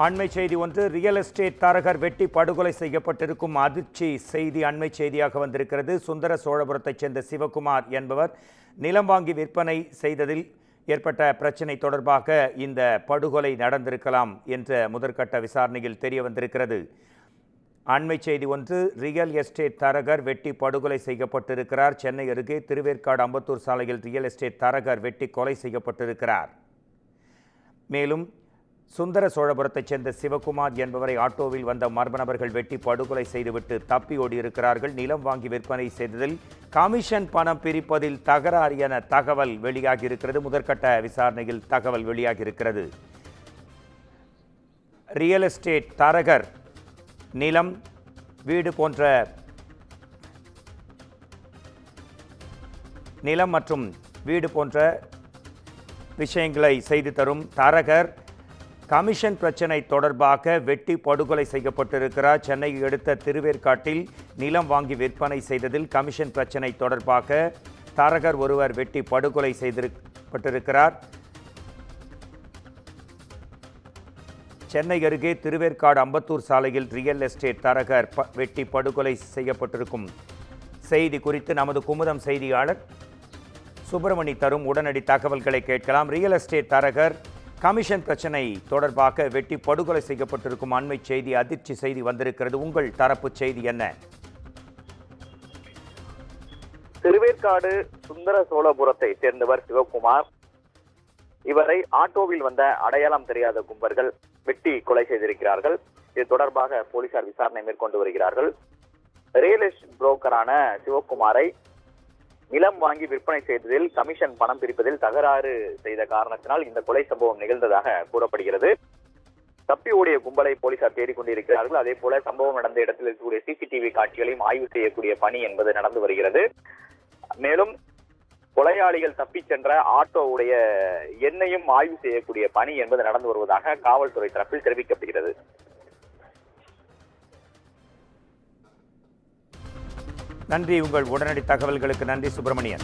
அண்மை செய்தி ஒன்று. ரியல் எஸ்டேட் தரகர் வெட்டி படுகொலை செய்யப்பட்டிருக்கும் அதிர்ச்சி செய்தி அண்மை செய்தியாக வந்திருக்கிறது. சுந்தர சோழபுரத்தைச் சேர்ந்த சிவகுமார் என்பவர் நிலம் வாங்கி விற்பனை செய்ததில் ஏற்பட்ட பிரச்சினை தொடர்பாக இந்த படுகொலை நடந்திருக்கலாம் என்ற முதற்கட்ட விசாரணையில் தெரிய வந்திருக்கிறது. அண்மை செய்தி ஒன்று. ரியல் எஸ்டேட் தரகர் வெட்டி படுகொலை செய்யப்பட்டிருக்கிறார். சென்னை அருகே திருவேற்காடு அம்பத்தூர் சாலையில் ரியல் எஸ்டேட் தரகர் வெட்டி கொலை செய்யப்பட்டிருக்கிறார். மேலும் சுந்தர சோழபுரத்தைச் சேர்ந்த சிவகுமார் என்பவரை ஆட்டோவில் வந்த மர்ம நபர்கள் வெட்டி படுகொலை செய்துவிட்டு தப்பி ஓடியிருக்கிறார்கள். நிலம் வாங்கி விற்பனை செய்ததில் கமிஷன் பணம் பிரிப்பதில் தகராறு என தகவல் வெளியாகியிருக்கிறது. முதற்கட்ட விசாரணையில் தகவல் வெளியாகியிருக்கிறது. ரியல் எஸ்டேட் தரகர் நிலம், வீடு போன்ற நிலம் மற்றும் வீடு போன்ற விஷயங்களை செய்து தரும் தரகர் கமிஷன் பிரச்சினை தொடர்பாக வெட்டி படுகொலை செய்யப்பட்டிருக்கிறார். சென்னை அடுத்த திருவேற்காட்டில் நிலம் வாங்கி விற்பனை செய்ததில் கமிஷன் பிரச்சினை தொடர்பாக தரகர் ஒருவர் வெட்டி படுகொலை செய்யப்பட்டிருக்கிறார். சென்னை அருகே திருவேற்காடு அம்பத்தூர் சாலையில் ரியல் எஸ்டேட் தரகர் வெட்டி படுகொலை செய்யப்பட்டிருக்கும் செய்தி குறித்து நமது குமுதம் செய்தியாளர் சுப்பிரமணி தரும் உடனடி தகவல்களை கேட்கலாம். ரியல் எஸ்டேட் தரகர் கமிஷன் பிரச்சனை தொடர்பாக வெட்டி படுகொலை செய்யப்பட்டிருக்கும் அண்மை செய்தி, அதிர்ச்சி செய்தி வந்திருக்கிறது. உங்கள் தரப்பு செய்தி என்ன? திருவேற்காடு சுந்தர சோழபுரத்தை சேர்ந்தவர் சிவகுமார். இவரை ஆட்டோவில் வந்த அடையாளம் தெரியாத கும்பர்கள் வெட்டி கொலை செய்திருக்கிறார்கள். இது தொடர்பாக போலீசார் விசாரணை மேற்கொண்டு வருகிறார்கள். ரியல் எஸ்டேட் புரோக்கரான சிவகுமாரை நிலம் வாங்கி விற்பனை செய்ததில் கமிஷன் பணம் பிரிப்பதில் தகராறு செய்த காரணத்தினால் இந்த கொலை சம்பவம் நிகழ்ந்ததாக கூறப்படுகிறது. தப்பி ஓடிய கும்பலை போலீசார் தேடிக்கொண்டிருக்கிறார்கள். அதே போல சம்பவம் நடந்த இடத்தில் இருக்கக்கூடிய சிசிடிவி காட்சிகளையும் ஆய்வு செய்யக்கூடிய பணி என்பது நடந்து வருகிறது. மேலும் கொலையாளிகள் தப்பிச் சென்ற ஆட்டோவுடைய எண்ணையும் ஆய்வு செய்யக்கூடிய பணி என்பது நடந்து வருவதாக காவல்துறை தரப்பில் தெரிவிக்கப்படுகிறது. நன்றி. உங்கள் உடனடி தகவல்களுக்கு நன்றி சுப்பிரமணியன்.